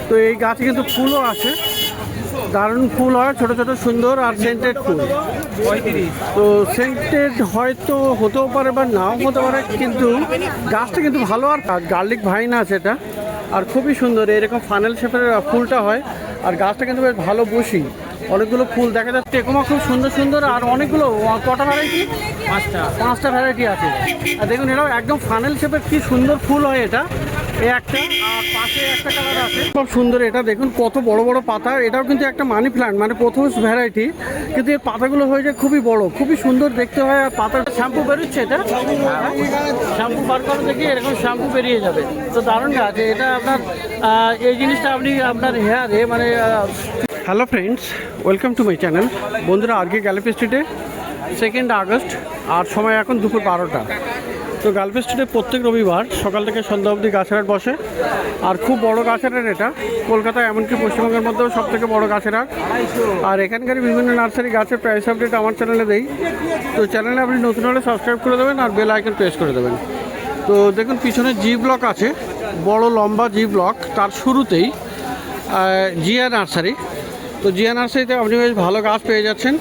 তো এই গাছে কিন্তু ফুলও আসে, দারুণ ফুল হয়, ছোট ছোট সুন্দর আর সেন্টেড ফুল। তো সেন্টেড হয়তো হতেও পারে বা নাও হতে পারে, কিন্তু গাছটা কিন্তু ভালো। আর গার্লিক ভাইন আছে এটা, আর খুবই সুন্দর এরকম ফানেল শেপের ফুলটা হয়। আর গাছটা কিন্তু বেশ ভালো বসি, অনেকগুলো ফুল দেখা যাচ্ছে টেকোমা, খুব সুন্দর সুন্দর। আর অনেকগুলো, কটা ভ্যারাইটি? পাঁচটা ভ্যারাইটি আছে। আর দেখুন এটাও একদম ফানেল শেপের, কি সুন্দর ফুল হয় এটা। এই একটা, আর পাশে একটা কালার আছে খুব সুন্দর। এটা দেখুন কত বড় বড় পাতা। এটাও কিন্তু একটা মানি প্ল্যান্ট, মানে প্রথম ভ্যারাইটি, কিন্তু এর পাতাগুলো হয়ে যায় খুবই বড়, খুবই সুন্দর দেখতে হয়। আর পাতার শ্যাম্পু বেরোচ্ছে, এটা শ্যাম্পু বার করে দেখি এরকম শ্যাম্পু বেরিয়ে যাবে। তো দারুণ গাছ এটা আপনার। এই জিনিসটা আপনি আপনার হেয়ারে মানে। Hello friends, welcome to my channel. বন্ধুরা, আজকে গ্যালাপি স্ট্রিটে 2 আগস্ট, আর সময় এখন দুপুর 12টা। তো গ্যালাপি স্ট্রিটে প্রত্যেক রবিবার সকাল থেকে সন্ধ্যা অবধি গাছের হাট বসে। আর খুব বড় গাছের হাট এটা, কলকাতায় এমনকি পশ্চিমবঙ্গের মধ্যেও সব থেকে বড় গাছের হাট। আর এখানকার বিভিন্ন নার্সারি গাছের প্রাইস আপডেট আমার চ্যানেলে দেই। তো চ্যানেলে আপনি নতুন হলে সাবস্ক্রাইব করে দেবেন আর বেল আইকন প্রেস করে দেবেন। তো দেখুন পিছনে জি ব্লক আছে, বড় লম্বা জি ব্লক, তার শুরুতেই জিয়া নার্সারি। তো জিয়া নার্সারিতে আপনি বেশ ভালো গাছ পেয়ে যাচ্ছেন।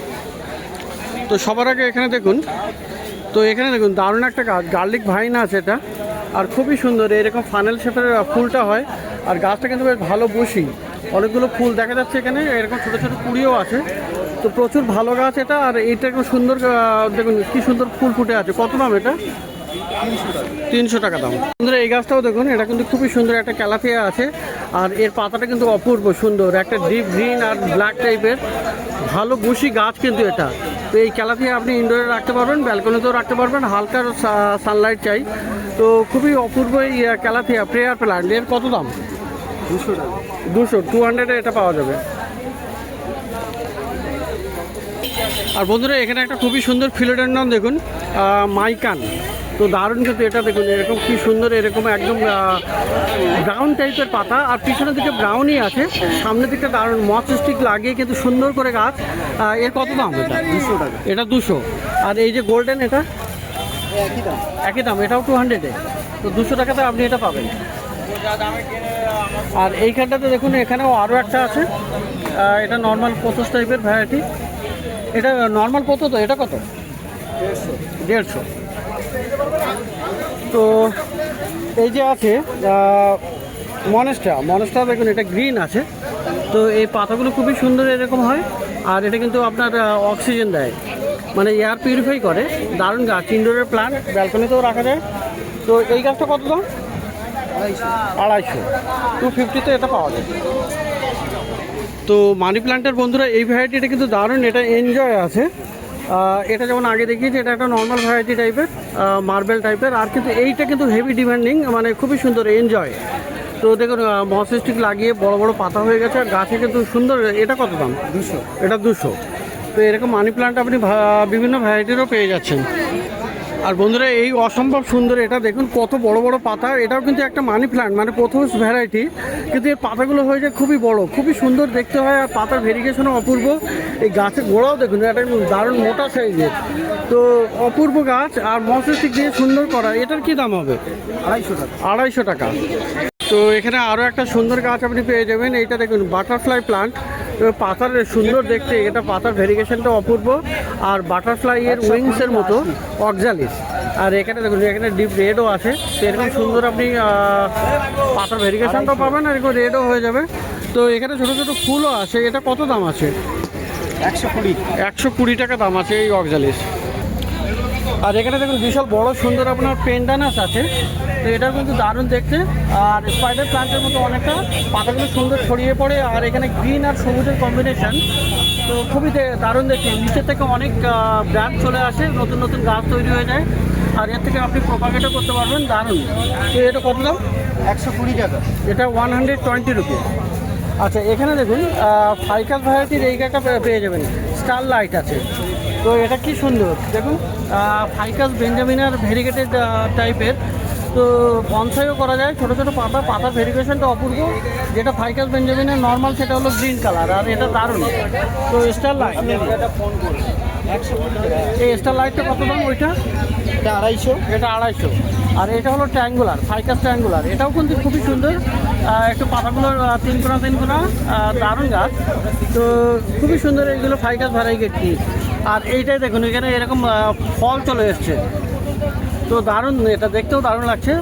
তো সবার আগে এখানে দেখুন, তো এখানে দেখুন দারুণ একটা গাছ, গার্লিক ভাইন আছে এটা, আর খুবই সুন্দর এরকম ফানেল শেপের ফুলটা হয়। আর গাছটা কিন্তু বেশ ভালো বসি, অনেকগুলো ফুল দেখা যাচ্ছে এখানে, এরকম ছোটো ছোটো কুড়িও আছে। তো প্রচুর ভালো গাছ এটা। আর এইটা একটু সুন্দর, দেখুন কি সুন্দর ফুল ফুটে আছে। কত দাম এটা? 300 টাকা দাম। বন্ধুরা, এই গাছটাও দেখুন, এটা কিন্তু খুবই সুন্দর একটা ক্যালাথিয়া আছে। আর এর পাতাটা কিন্তু অপূর্ব সুন্দর, একটা ডিপ গ্রিন আর ব্ল্যাক টাইপের ভালো বসি গাছ কিন্তু এটা। তো এই ক্যালাথিয়া আপনি ইনডোরে রাখতে পারবেন, ব্যালকনিতেও রাখতে পারবেন, হালকা সানলাইট চাই। তো খুবই অপূর্ব এই ক্যালাথিয়া প্রেয়ার প্ল্যান্ট। এর কত দাম? 200 টাকা। 200 এটা পাওয়া যাবে। আর বন্ধুরা, এখানে একটা খুবই সুন্দর ফিলোডেন্ড্রন দেখুন, মাইকান। তো দারুণ কিন্তু এটা দেখুন, এরকম কি সুন্দর, এরকম একদম ব্রাউন টাইপের পাতা, আর পিছনের দিকে ব্রাউনই আছে, সামনের দিকটা দারুণ মথ স্টিক লাগিয়ে কিন্তু সুন্দর করে গাছ। এর কত দাম? এটা 200 টাকা। এটা 200। আর এই যে গোল্ডেন, এটা একই দাম, এটাও 200-এ। তো 200 টাকাতে আপনি এটা পাবেন। আর এইখানটাতে দেখুন, এখানেও আরও একটা আছে, এটা নর্মাল পোথোস টাইপের ভ্যারাইটি। এটা নর্মাল পোথো। তো এটা কত? 150। তো এই যে আছে মনেস্টা দেখুন, এটা গ্রিন আছে। তো এই পাতাগুলো খুবই সুন্দর এরকম হয়। আর এটা কিন্তু আপনার অক্সিজেন দেয়, মানে এয়ার পিউরিফাই করে। দারুণ গাছ, ইনডোরের প্ল্যান্ট, ব্যালকনিতেও রাখা যায়। তো এই গাছটা কত দাম? 250। 250-তে এটা পাওয়া যায়। তো মানি প্ল্যান্টের বন্ধুরা, এই ভ্যারাইটিটা কিন্তু দারুণ, এটা এনজয় আছে। এটা যেমন আগে দেখিয়েছি, এটা একটা নর্মাল ভ্যারাইটি টাইপের, মার্বেল টাইপের। আর কিন্তু এইটা কিন্তু হেভি ডিমান্ডিং, মানে খুবই সুন্দর এনজয়। তো দেখুন মথ স্টিক লাগিয়ে বড় বড় পাতা হয়ে গেছে, আর গাছে কিন্তু সুন্দর। এটা কত দাম? 200। এটা 200। তো এরকম মানি প্ল্যান্ট আপনি বিভিন্ন ভ্যারাইটিরও পেয়ে যাচ্ছেন। আর বন্ধুরা, এই অসম্ভব সুন্দর এটা দেখুন, কত বড় বড় পাতা। এটাও কিন্তু একটা মানি প্ল্যান্ট, মানে প্রথম ভ্যারাইটি, কিন্তু এর পাতাগুলো হয়ে যায় খুবই বড়, খুবই সুন্দর দেখতে হয়। আর পাতার ভেরিগেশনও অপূর্ব। এই গাছের গোড়াও দেখুন, এটা দারুণ মোটা সাইজের। তো অপূর্ব গাছ, আর মথ স্টিক দিয়ে সুন্দর করা। এটার কি দাম হবে? 250 টাকা। 250 টাকা। তো এখানে আরও একটা সুন্দর গাছ আপনি পেয়ে যাবেন। এইটা দেখুন বাটারফ্লাই প্লান্ট, পাতার সুন্দর দেখতে, এটা পাতার ভেরিগেশনটা অপূর্ব। আর বাটারফ্লাই এর উইংসের মতো অক্সালিস। আর এখানে দেখুন, এখানে ডিপ রেডও আছে। সেরকম সুন্দর আপনি পাতার ভেরিগেশনটাও পাবেন, আর এরকম রেডও হয়ে যাবে। তো এখানে ছোটো ছোটো ফুলও আছে। এটা কত দাম আছে? 120। 120 টাকা দাম আছে এই অক্সালিস। আর এখানে দেখুন বিশাল বড় সুন্দর আপনার পেন্ডানাস আছে। তো এটাও কিন্তু দারুণ দেখতে, আর স্পাইডার প্ল্যান্টের মতো অনেকটা, পাতাগুলো সুন্দর ছড়িয়ে পড়ে। আর এখানে গ্রিন আর সবুজের কম্বিনেশন, তো খুবই দারুণ দেখতে। নিচের থেকে অনেক ব্রাঞ্চ চলে আসে, নতুন নতুন গাছ তৈরি হয়ে যায়। আর এর থেকে আপনি প্রপাগেটও করতে পারবেন, দারুণ। তো এটা কত দাম? 120 টাকা। এটা 120 রুপিস। আচ্ছা, এখানে দেখুন ফাইকাস ভ্যারাইটির এই গাছটা পেয়ে যাবেন, স্টার লাইট আছে। তো এটা কি সুন্দর দেখুন, ফাইকাস বেঞ্জামিনার ভেরিগেটেড টাইপের। তো বনসাইও করা যায়, ছোটো ছোটো পাতা, পাতার ভেরিগেশনটা অপূর্ব। যেটা ফাইকাস বেঞ্জামিনের নর্মাল, সেটা হলো গ্রিন কালার, আর এটা দারুণ। তো স্টার লাইট, এই স্টার লাইটটা কত দাম? ওইটা 250। এটা 250। আর এটা হলো ট্রায়াঙ্গুলার, ফাইকাস ট্রায়াঙ্গুলার, এটাও কিন্তু খুবই সুন্দর। একটু পাতাগুলোর তিন কোনা দারুণ গাছ। তো খুবই সুন্দর এইগুলো ফাইকাস ভ্যারাইটি। আর এইটাই দেখুন এখানে এরকম ফল চলে এসছে, তো দারুণ, এটা দেখতেও দারুণ লাগছে,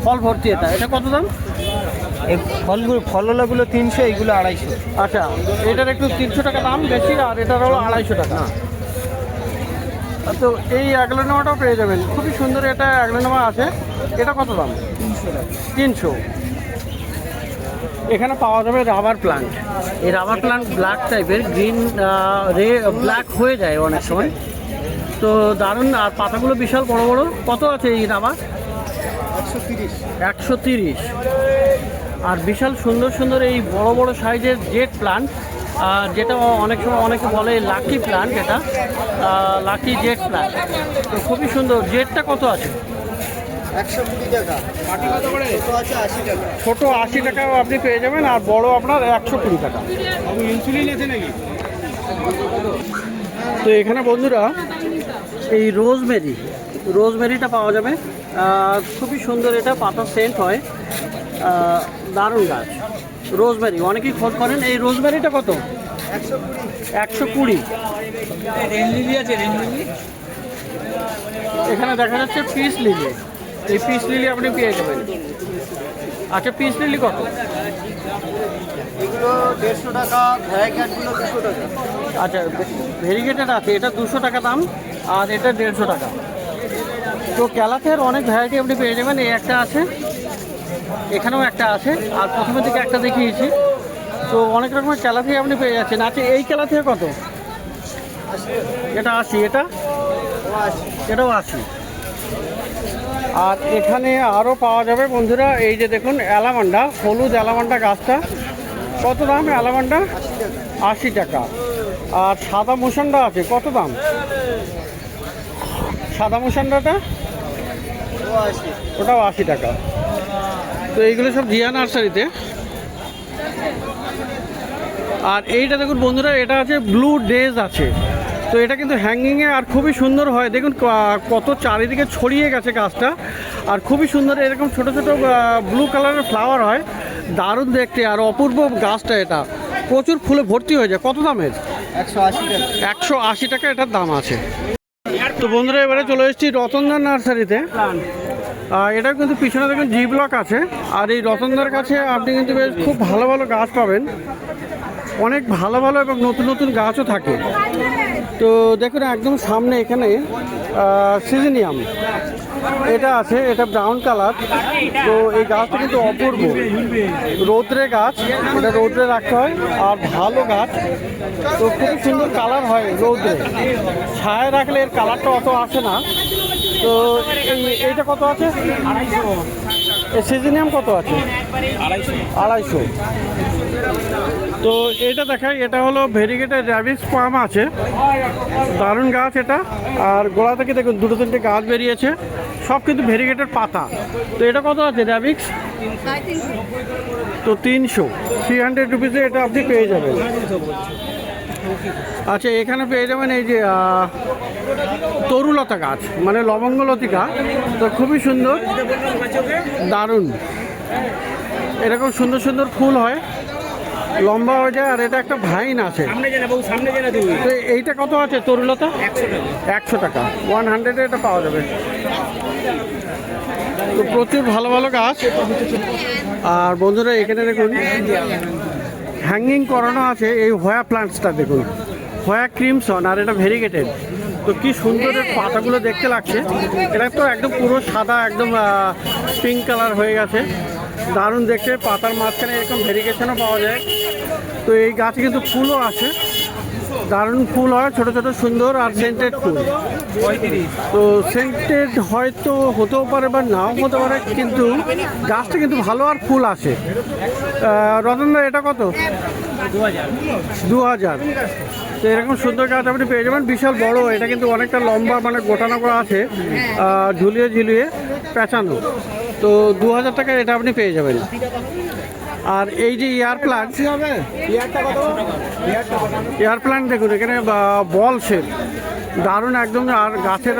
ফল ভর্তি। এটা কত দাম? এই ফলগুলো 300, এইগুলো 250। আচ্ছা, এটার একটু 300 টাকা দাম বেশি, আর এটার হলো 250 টাকা। তো এই অ্যাগ্লোনোমাটাও পেয়ে যাবেন, খুবই সুন্দর এটা অ্যাগ্লোনোমা আছে। এটা কত দাম? 300। এখানে পাওয়া যাবে রাবার প্লান্ট। এই রাবার প্লান্ট ব্ল্যাক টাইপের, গ্রিন ব্ল্যাক হয়ে যায় অনেক সময়, তো দারুণ। আর পাতাগুলো বিশাল বড় বড়। কত আছে এই রাবার? 130। আর বিশাল সুন্দর সুন্দর এই বড় বড় সাইজের জেট প্লান্ট, যেটা অনেক সময় অনেকে বলে লাকি প্লান্ট, এটা লাকি জেট প্লান্ট। তো খুবই সুন্দর। জেটটা কত আছে? 120 টাকা। ছোট 80 টাকাও আপনি পেয়ে যাবেন, আর বড় আপনার 120 টাকা। ইনসুলিন আছে নাকি? তো এখানে বন্ধুরা এই রোজমেরিটা পাওয়া যাবে, খুবই সুন্দর। এটা পাতা সেন্ট হয়, দারুণ গাছ রোজমেরি। অনেকেই খোঁজ করেন। এই রোজমেরিটা কত? 120। এখানে দেখা যাচ্ছে পিস লিলি। এই পিস লিলি আপনি পেয়ে যাবেন। আচ্ছা, পিস লিলি কত? এগুলো 150 টাকা, ভ্যারাইটিগুলো 200 টাকা। আচ্ছা, ভেরিগেটেড আছে, এটা 200 টাকা দাম, আর এটা 150 টাকা। তো ক্যালাথের অনেক ভ্যারাইটি আপনি পেয়ে যাবেন। এই একটা আছে, এখানেও একটা আছে, আর প্রথমের দিকে একটা দেখিয়েছি। তো অনেক রকমের ক্যালাথি আপনি পেয়ে যাচ্ছেন। আচ্ছা, এই ক্যালাথি কত? এটা 80। এটাও 80। আর এখানে আরও পাওয়া যাবে বন্ধুরা, এই যে দেখুন অ্যালামান্ডা, হলুদ অ্যালামান্ডা গাছটা। কত দাম অ্যালামান্ডা? 80 টাকা। আর সাদা মুসান্ডা আছে, কত দাম সাদা মুসান্ডাটা? ওটাও 80 টাকা। তো এইগুলো সব জিয়া নার্সারিতে। আর এইটা দেখুন বন্ধুরা, এটা আছে ব্লু ডেজ আছে। তো এটা কিন্তু হ্যাঙ্গিংয়ে আর খুবই সুন্দর হয়। দেখুন কত চারিদিকে ছড়িয়ে গেছে গাছটা, আর খুবই সুন্দর। এরকম ছোট ছোট ব্লু কালারের ফ্লাওয়ার হয়, দারুণ দেখতে আর অপূর্ব গাছটা। এটা প্রচুর ফুলে ভর্তি হয়ে যায়। কত দামের? 180 টাকা। 180 টাকা এটার দাম আছে। তো বন্ধুরা এবারে চলে এসেছি রতনদার নার্সারিতে। এটা কিন্তু পিছনে দেখুন জি ব্লক আছে। আর এই রতনদার কাছে আপনি কিন্তু বেশ খুব ভালো ভালো গাছ পাবেন, অনেক ভালো ভালো এবং নতুন নতুন গাছও থাকে। তো দেখুন একদম সামনে এখানে সিজনিয়াম এটা আছে, এটা ব্রাউন কালার। তো এই গাছটা কিন্তু অপূর্ব, রৌদ্রে গাছ, এটা রৌদ্রে রাখতে হয়, আর ভালো গাছ। তো খুব সুন্দর কালার হয় রৌদ্রে, ছায়া রাখলে এর কালারটা অত আসে না। তো এইটা কত আছে? 250। এই সিজনিয়াম কত আছে? 250। তো এটা দেখাই, এটা হলো ভেরিগেটেড র্যাবিক্স পাম আছে, দারুণ গাছ এটা। আর গোড়া থেকে দেখুন দুটো তিনটে গাছ বেরিয়েছে, সব কিন্তু ভেরিগেটেড পাতা। তো এটা কত আছে র্যাবিক্স? তো 300 রুপিসে এটা আপনি পেয়ে যাবেন। আচ্ছা, এখানে পেয়ে যাবেন এই যে তরুলতা গাছ, মানে লবঙ্গলতিকা। তো খুবই সুন্দর, দারুণ। এরকম সুন্দর সুন্দর ফুল হয়, লম্বা হয়ে যায়। আর এটা একটা ভাইন আছে। তো এইটা কত আছে তরুলতা? 100 টাকা। 100 এটা পাওয়া যাবে। তো প্রচুর ভালো ভালো গাছ। আর বন্ধুরা এখানে দেখুন হ্যাঙ্গিং করানো আছে এই হোয়া প্লান্টসটা, দেখুন হোয়া ক্রিমসন, আর এটা ভেরিগেটেড। তো কি সুন্দর এর পাতাগুলো দেখতে লাগছে। এটা তো একদম পুরো সাদা, একদম পিঙ্ক কালার হয়ে গেছে, দারুণ দেখতে। পাতার মাঝখানে এরকম ভেরিগেশনও পাওয়া যায়। তো এই গাছে কিন্তু ফুলও আছে, দারুণ ফুল হয়, ছোট ছোট সুন্দর, আর সেন্টেড ফুল। তো সেন্টেড হয়তো হতেও পারে বা নাও হতে পারে, কিন্তু গাছটা কিন্তু ভালো আর ফুল আসে। রতনদা এটা কত? 2000। তো এরকম সুন্দর গাছ আপনি পেয়ে যাবেন, বিশাল বড়। এটা কিন্তু অনেকটা লম্বা, মানে গোটানো করা আছে, ঝুলিয়ে ঝুলিয়ে পেঁচানো। তো 2000 টাকায় এটা আপনি পেয়ে যাবেন। আর এই যে এয়ার প্লান্ট, এয়ার প্লান্ট দেখুন এখানে বল শেপ, দারুণ একদম। আর গাছের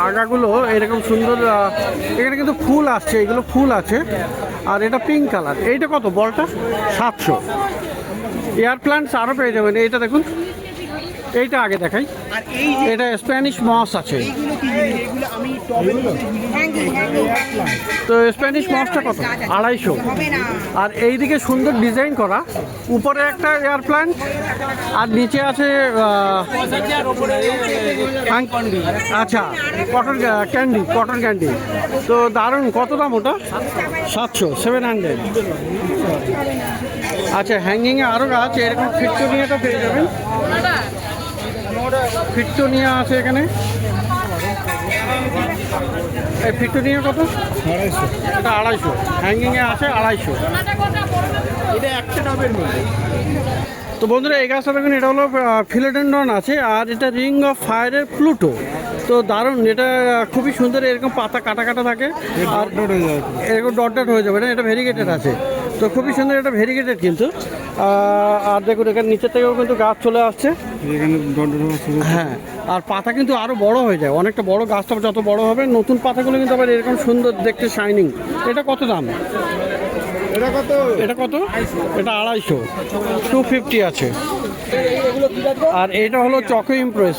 আগাগুলো এরকম সুন্দর, এখানে কিন্তু ফুল আসছে, এগুলো ফুল আছে। আর এটা পিঙ্ক কালার। এইটা কত বলটা? 700। এয়ার প্ল্যান্টস আরও পেয়ে যাবেন। এইটা দেখুন, এইটা আগে দেখাই। আর এই যে এটা স্প্যানিশ মস আছে। এইগুলো কি জিনিস? এগুলো আমি টবের মধ্যে তো স্প্যানিশ মসটা কত? 250। আর এইদিকে সুন্দর ডিজাইন করা, উপরে একটা এয়ার প্ল্যান্ট আর নিচে আছে আচ্ছা কটন ক্যান্ডি। তো দারুণ। কত দাম ওটা? 700, 700। আচ্ছা, হ্যাঙ্গিংয়ে আরও গাছ এরকম ফিট্টোনিয়াটা পেয়ে যাবেন। ফিট্টোনিয়া আছে এখানে। এই ফিট্টোনিয়া কত? 250। এটা 250। হ্যাঙ্গিংয়ে আছে 250। এটা একটা টবের মধ্যে। তো বন্ধুরা, এই গাছটা দেখুন, এটা হলো ফিলোডেন্ড্রন আছে, আর এটা রিং অফ ফায়ারের প্লুটো। তো দারুণ, এটা খুবই সুন্দর। এরকম পাতা কাটা কাটা থাকে আর এরকম ডট ডট হয়ে যাবে না, এটা ভেরিগেটেড আছে। তো খুবই সুন্দর, এটা ভেরিগেটেড কিন্তু। আর দেখুন এখানে নিচের থেকেও কিন্তু গাছ চলে আসছে। হ্যাঁ, আর পাতা কিন্তু আরও বড় হয়ে যায়, অনেকটা বড়। গাছটা যত বড় হবে, নতুন পাতাগুলো কিন্তু আবার এরকম সুন্দর দেখতে, শাইনিং। এটা কত দাম? এটা কত? এটা কত? এটা 250, 250 আছে। আর এটা হলো চকো ইমপ্রেস।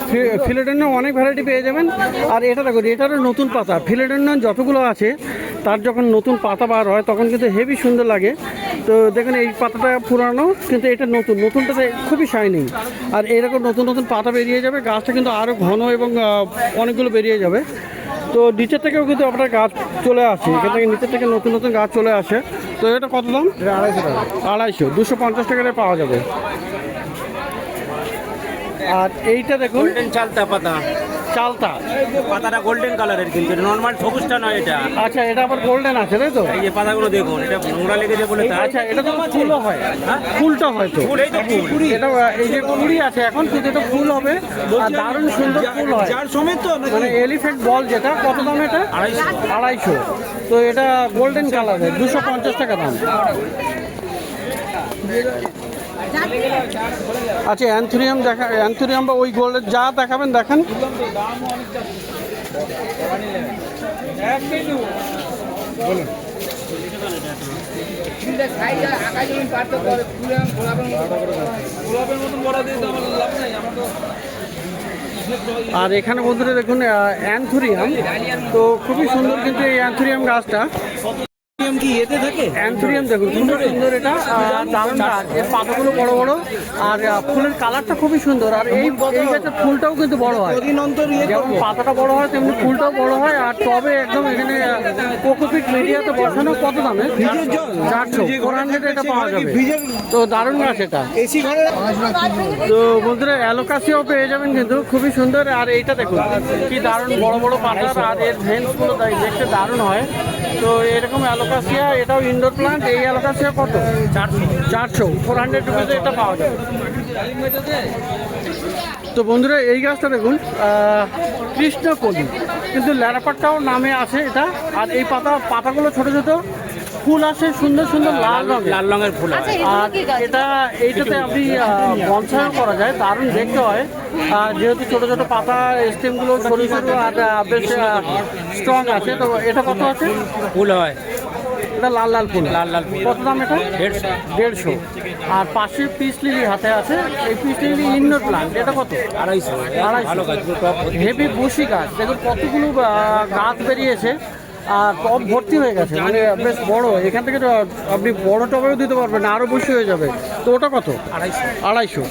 ফিলোডেন্ড্রন অনেক ভ্যারাইটি পেয়ে যাবেন। আর এটা দেখুন, এটারও নতুন পাতা। ফিলোডেন্ড্রন যতগুলো আছে, তার যখন নতুন পাতা বার হয় তখন কিন্তু হেভি সুন্দর লাগে। তো দেখুন, এই পাতাটা পুরানো, কিন্তু এটা নতুনটাতে খুবই শাইনিং। আর এরকম নতুন নতুন পাতা বেরিয়ে যাবে, গাছটা কিন্তু আরও ঘন এবং অনেকগুলো বেরিয়ে যাবে। তো নিচের থেকেও কিন্তু আপনার গাছ চলে আসে, এখান থেকে নিচের থেকে নতুন নতুন গাছ চলে আসে। তো এটা কত দাম? 250 টাকা। 250, 250 টাকায় পাওয়া যাবে। আর এইটা দেখুন, গোল্ডেন চালতা পাতা, চালতা। পাতাটা গোল্ডেন কালারের, কিন্তু নর্মাল সবুজটা নয় এটা। আচ্ছা, এটা আবার গোল্ডেন আছে, তাই তো? এই যে পাতাগুলো দেখুন, এটা নোংরা লেগেছে বলে তাই। আচ্ছা, এটা তো ফুলও হয়। ফুলটা হয় তো? ফুল, এই তো ফুল। এটা এই যে কুড়ি আছে এখন, কিন্তু এটা ফুল হবে আর দারুণ সুন্দর ফুল হয়। যার সমেত তো মানে এলিফ্যান্ট বল যেটা, কত দাম এটা? 250। তো এটা গোল্ডেন কালারের, 250 টাকা দাম। আচ্ছা, অ্যান্থুরিয়াম দেখা, অ্যান্থুরিয়াম বা ওই গোল্ডের যা দেখাবেন দেখান। আর এখানে বন্ধুরা দেখুন, অ্যান্থুরিয়াম। তো খুবই সুন্দর কিন্তু এই অ্যান্থুরিয়াম গাছটা। কি এতে থাকে? অ্যান্থুরিয়াম দেখুন, খুব সুন্দর। এটা দারুণ গাছ, এর পাতাগুলো বড় বড়, আর ফুলের কালারটা খুবই সুন্দর। আর এই গাছের ফুলটাও কিন্তু বড় হয়, যেমন পাতাটা বড় হয় তেমনি ফুলটাও বড় হয়। আর টবে একদম এখানে কোকোপিট মিডিয়াতে বসানো। কত দামে? 400, 400 এটা পাওয়া যাবে। তো দারুণ গাছ এটা। এসি ঘরে তো বন্ধুরা, অ্যালোকাসিয়াও পেয়ে যাবেন কিন্তু, খুবই সুন্দর। আর এইটা দেখুন কি দারুণ বড় বড় পাতা, আর এর ভেন্সগুলো দেখতে দারুণ হয়। তো এরকম অ্যালোকাসিয়া, এটাও ইনডোর প্লান্ট। এই অ্যালোকাসিয়া কত? 400, 400 রুপিসে এটা পাওয়া যাবে। তো বন্ধুরা, এই গাছটা দেখুন, কৃষ্ণকলি, কিন্তু ল্যারাপাটটাও নামে আছে এটা। আর এই পাতাগুলো ছোট ছোট, ফুল আসে সুন্দর সুন্দর লাল রঙের ফুল হয়। আর এইটাতে আপনি বনসাইও করা যায়, দারুণ দেখতে হয়। যেহেতু ছোট ছোট পাতা, স্টেমগুলো সরু সরু আর বেশ স্ট্রং আছে। তো এটা কত আছে? ফুল হয়, এটা লাল লাল ফুল। লাল ফুল। কত দাম এটা? 150। আর পাশে পিস লিলি হাতে আছে। এই পিস লিলি ইনডোর প্লান্ট, এটা কত? 250। ভালো গাছ, টপ হেভি বুশি গাছ। দেখুন কতগুলো গাছ বেরিয়েছে, আর টব ভর্তি হয়ে গেছে, মানে বেশ বড়। এখান থেকে তো আপনি বড় টবেও দিতে পারবেন, আরও বেশি হয়ে যাবে। তো ওটা কত? 250।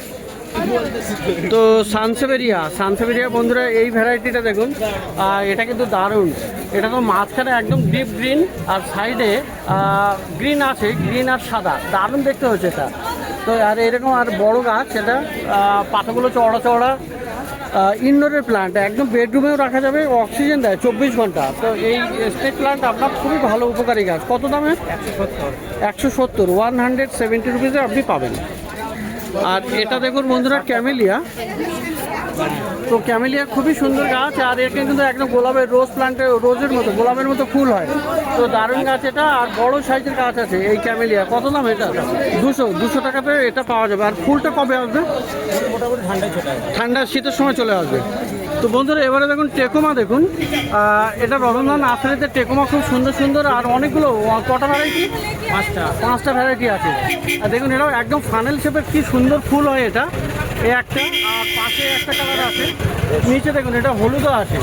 তো সানসেভেরিয়া বন্ধুরা, এই ভ্যারাইটিটা দেখুন, এটা কিন্তু দারুণ। এটা তো মাঝখানে একদম ডিপ গ্রিন, আর সাইডে গ্রিন আছে, গ্রিন আর সাদা, দারুণ দেখতে হচ্ছে এটা। তো আর এরকম আর বড় গাছ, এটা পাতাগুলো চওড়া চওড়া। ইনডোরের প্লান্ট, একদম বেডরুমেও রাখা যাবে, অক্সিজেন দেয় 24 ঘন্টা। তো এই স্নেক প্লান্ট আপনার খুবই ভালো উপকারী গাছ। কত দামে? 170, 170 রুপিসে আপনি পাবেন। আর এটা দেখুন বন্ধুরা, ক্যামেলিয়া। তো ক্যামেলিয়া খুবই সুন্দর গাছ, আর এর কিন্তু একদম গোলাপের রোজের মতো, গোলাপের মতো ফুল হয়। তো দারুণ গাছ এটা, আর বড় সাইজের গাছ আছে এই ক্যামেলিয়া। কত দাম এটা? 200 টাকাতে এটা পাওয়া যাবে। আর ফুলটা কবে আসবে? মোটামুটি ঠান্ডায় চলে আসে। ঠান্ডা শীতের সময় চলে আসবে। তো বন্ধুরা এবারে দেখুন টেকোমা দেখুন, এটা রতনদা নার্সারিতে টেকোমা খুব সুন্দর সুন্দর আর অনেকগুলো, কটা ভ্যারাইটি? পাঁচটা ভ্যারাইটি আছে। আর দেখুন এটাও একদম ফানেল শেপের কি সুন্দর ফুল হয় এটা, এই একটা, আর পাশে একটা কালার আছে, নিচে দেখুন এটা হলুদও আছে।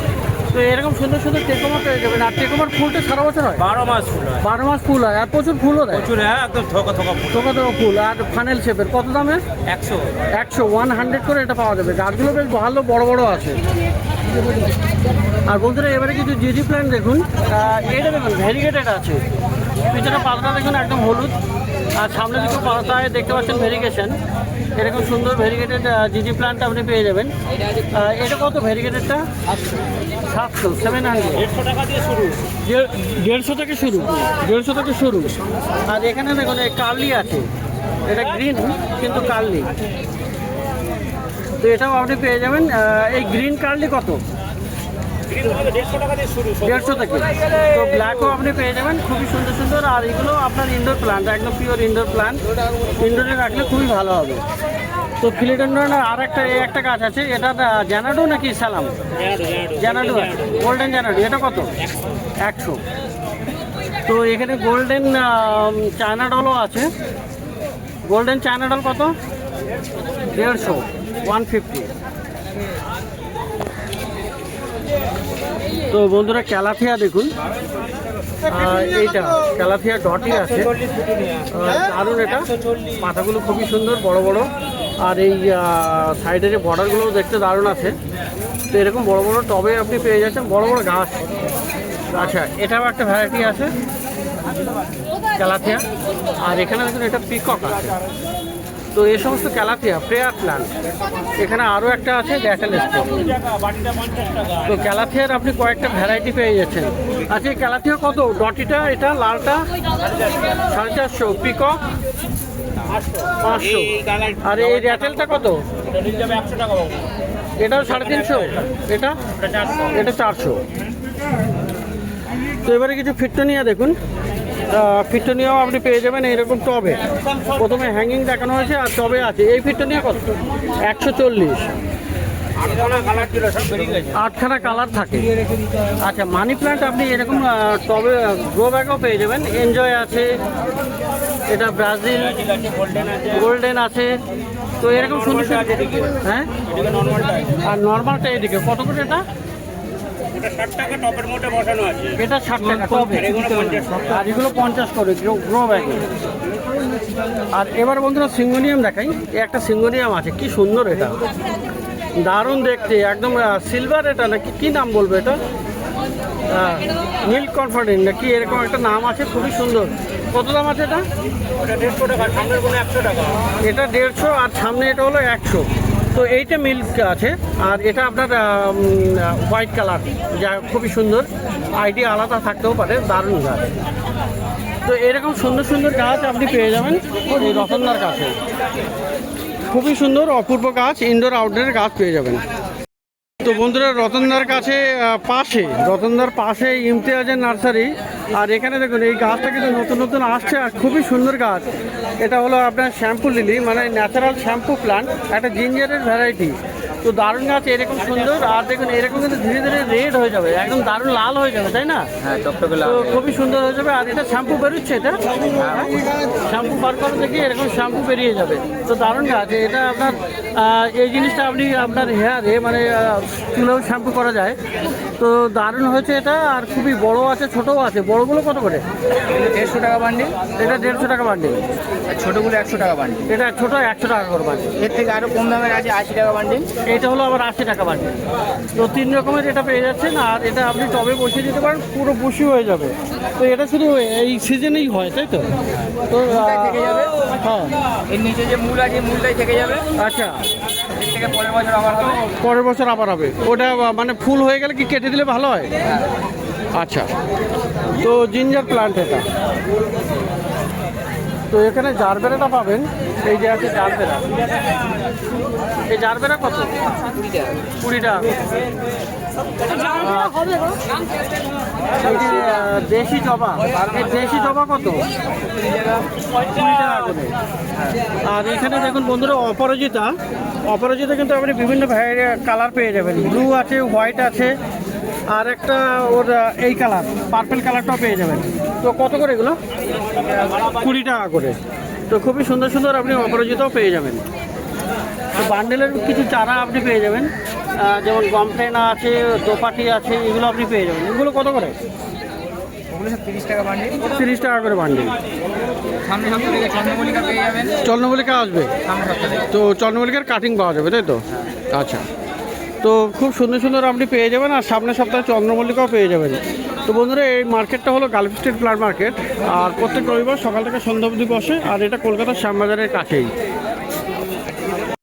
তো এরকম সুন্দর সুন্দর টেকোমা পেয়ে যাবেন। আর টেকোমার ফুলটা সারা বছর হয়? 12 মাস ফুল হয়। 12 মাস ফুল হয় আর প্রচুর ফুলও দেয়। প্রচুর, হ্যাঁ, একদম থোকা থোকা ফুল। থোকা থোকা ফুল আর ফানেল শেপের। কত দামে? 100 100 করে এটা পাওয়া যাবে। গাছগুলো বেশ ভালো বড় বড় আছে। আর বন্ধুরা এবারে কিছু জিজি প্ল্যান্ট দেখুন, এটা দেখুন ভেরিগেটেড আছে, পিছনে পাতাটা দেখুন একদম হলুদ, আর সামনে দুটো পাতায় দেখতে পাচ্ছেন ভেরিগেশন। এরকম সুন্দর ভেরিগেটেড জিজি প্ল্যান্ট আপনি পেয়ে যাবেন। এটা কত ভেরিগেটেডটা? 700, 700। 150 টাকা দিয়ে শুরু। 150 থেকে শুরু, 150 থেকে শুরু। আর এখানে দেখুন এই কার্লি আছে, এটা গ্রিন কিন্তু কার্লি, তো এটাও আপনি পেয়ে যাবেন। এই গ্রিন কার্লি কত? 150 টাকা দিয়ে শুরু। 150 থেকে। তো ব্ল্যাকও আপনি পেয়ে যাবেন, খুবই সুন্দর সুন্দর। আর এগুলো আপনার ইনডোর প্ল্যান্ট, একদম পিওর ইনডোর প্ল্যান্ট, ইনডোরে রাখলে খুবই ভালো হবে। তো ফিলিডেন্ড্রনের আর একটা গাছ আছে, এটা জ্যানাডো নাকি সালাম? জ্যানাডো আছে, গোল্ডেন জ্যানাডো। এটা কত? 100। তো এখানে গোল্ডেন চায়না ডলও আছে। গোল্ডেন চায়না ডল কত? 150, 150। তো বন্ধুরা ক্যালাথিয়া দেখুন, এইটা ক্যালাথিয়া ডটি আছে, দারুণ এটা। পাতাগুলো খুবই সুন্দর বড় বড়, আর এই সাইডের যে বর্ডারগুলো দেখতে দারুণ আছে। তো এরকম বড় বড় টবে আপনি পেয়ে যাচ্ছেন, বড় বড় গাছ। আচ্ছা, এটাও একটা ভ্যারাইটি আছে ক্যালাথিয়া। আর এখানে দেখুন এটা পিকক আছে। তো এই সমস্ত ক্যালাথিয়া প্রেয়ার প্ল্যান্ট। এখানে আরও একটা আছে ড্যাটেল স্পট। তো ক্যালাথিয়ার আপনি কয়েকটা ভ্যারাইটি পেয়ে যাচ্ছেন। আচ্ছা, এই ক্যালাথিয়া কত? ডটিটা, এটা লালটা 450, পিকক 500, আর এই ড্যাটেলটা কত? এটাও 350, এটা 400। তো এবারে কিছু ফিট্টোনিয়া দেখুন, ফিট্টোনিয়াও আপনি পেয়ে যাবেন এইরকম টবে। প্রথমে হ্যাঙ্গিং দেখানো হয়েছে আর টবে আছে। এই ফিট্টোনিয়া কত? 140। 8খানা কালার থাকে। আচ্ছা, মানি প্ল্যান্ট আপনি এরকম টবে গ্রো ব্যাগও পেয়ে যাবেন। এনজয় আছে, এটা ব্রাজিল গোল্ডেন আছে। তো এরকম সুন্দর সুন্দর, হ্যাঁ। আর নর্মালটা এদিকে কত করে? এটা 60 টাকা টপের মধ্যে বসানো আছে। এটা 60 টাকা টবে, আর এগুলো 50 করে গ্রো ব্যাগে। আর এবার বন্ধুরা সিঙ্গোনিয়াম দেখাই। একটা সিঙ্গোনিয়াম আছে, কি সুন্দর এটা, দারুণ দেখতে, একদম সিলভার। এটা নাকি কি নাম বলবো, এটা মিল্ক কনফিডেন্ট নাকি এরকম একটা নাম আছে, খুবই সুন্দর। কত দাম আছে এটা? 150 টাকা, সামনের কোনো 100 টাকা। এটা 150 আর সামনে এটা হলো 100। তো এইটা মিল্ক আছে, আর এটা আপনার হোয়াইট কালার, যা খুবই সুন্দর। আইডিয়া আলাদা থাকতেও পারে, দারুণ গাছ। তো এরকম সুন্দর সুন্দর গাছ আপনি পেয়ে যাবেন এই রতনদার কাছে। খুবই সুন্দর অপূর্ব গাছ, ইনডোর আউটডোরের গাছ পেয়ে যাবেন। তো বন্ধুরা রতনদার কাছে রতনদার পাশে ইমতিয়াজের নার্সারি। আর এখানে দেখুন এই গাছটা কিন্তু নতুন নতুন আসছে আর খুবই সুন্দর গাছ। এটা হলো আপনার শ্যাম্পু লিলি, মানে ন্যাচারাল শ্যাম্পু প্লান্ট, একটা জিঞ্জারের ভ্যারাইটি। তো দারুণ গাছ, এরকম সুন্দর। আর দেখুন এরকম কিন্তু ধীরে ধীরে রেড হয়ে যাবে, একদম দারুণ লাল হয়ে যাবে, তাই না? হ্যাঁ, টকটকে তো খুবই সুন্দর হয়ে যাবে। আর এটা শ্যাম্পু বেরোচ্ছে, এটা শ্যাম্পু বার করে দেখি এরকম শ্যাম্পু বেরিয়ে যাবে। তো দারুণ গাছ এটা আপনার। এই জিনিসটা আপনি আপনার হেয়ারে মানে চুলেও শ্যাম্পু করা যায়। তো দারুণ হয়েছে এটা। আর খুবই বড় আছে, ছোটও আছে। বড়গুলো কত করে? 150 টাকা বান্ডিল। এটা 150 টাকা বান্ডিল, আর ছোটগুলো 100 টাকা বান্ডিল। এটা ছোট 100 টাকা করে বান্ডিল। এর থেকে আরো কম দামের আছে 80 টাকা বান্ডিল। এটা হলো আবার 80 টাকা বান্ডিল। তো 3 রকমের এটা পেয়ে যাচ্ছেন। আর এটা আপনি টবে বসিয়ে দিতে পারেন, পুরো বুশি হয়ে যাবে। তো এটা শুধু এই সিজনেই হয়, তাই তো? তো থেকে যাবে। হ্যাঁ, এর নিচে যে মূল আছে মূলটাই থেকে যাবে। আচ্ছা, এর থেকে পরের বছর আবার হবে। পরের বছর আবার হবে। ওটা মানে ফুল হয়ে গেলে কি কেটে দিলে ভালো হয়? আচ্ছা, তো জিঞ্জার প্লান্ট এটা। তো এখানে জারবেরাটা পাবেন, এই যে আছে জারবেরা। এই জারবেরা কত? 20 টাকা। এই যে দেশি জবা, এই দেশি জবা কত? 20 টাকা করে। আর এখানে দেখুন বন্ধুরা অপরাজিতা, অপরাজিতা কিন্তু আপনি বিভিন্ন কালার পেয়ে যাবেন। ব্লু আছে, হোয়াইট আছে, আর একটা ওর এই কালার পার্পেল কালারটাও পেয়ে যাবেন। তো কত করে এগুলো? 20 টাকা করে। তো খুবই সুন্দর সুন্দর আপনি অপরাজিতাও পেয়ে যাবেন। তো বান্ডেলের কিছু চারা আপনি পেয়ে যাবেন, যেমন গমটেনা আছে, দোপাটি আছে, এগুলো আপনি পেয়ে যাবেন। এগুলো কত করে? ওগুলো সব 30 টাকা বান্ডিল। 30 টাকা করে বান্ডেল। সামনে সপ্তাহ থেকে চন্দ্রমল্লিকা পেয়ে যাবেন। চন্দ্রমল্লিকা আসবে, সামনে সপ্তাহ থেকে। তো চন্দ্রমল্লিকার কাটিং পাওয়া যাবে তাই তো? আচ্ছা, তো খুব সুন্দর সুন্দর আপনি পেয়ে যাবেন, আর সামনের সপ্তাহে চন্দ্রমল্লিকাও পেয়ে যাবেন। তো বন্ধুরা এই মার্কেটটা হলো গালফ স্ট্রিট প্লান্ট মার্কেট, আর প্রত্যেক রবিবার সকাল থেকে সন্ধ্যা অবধি বসে, আর এটা কলকাতার শ্যামবাজারের কাছেই।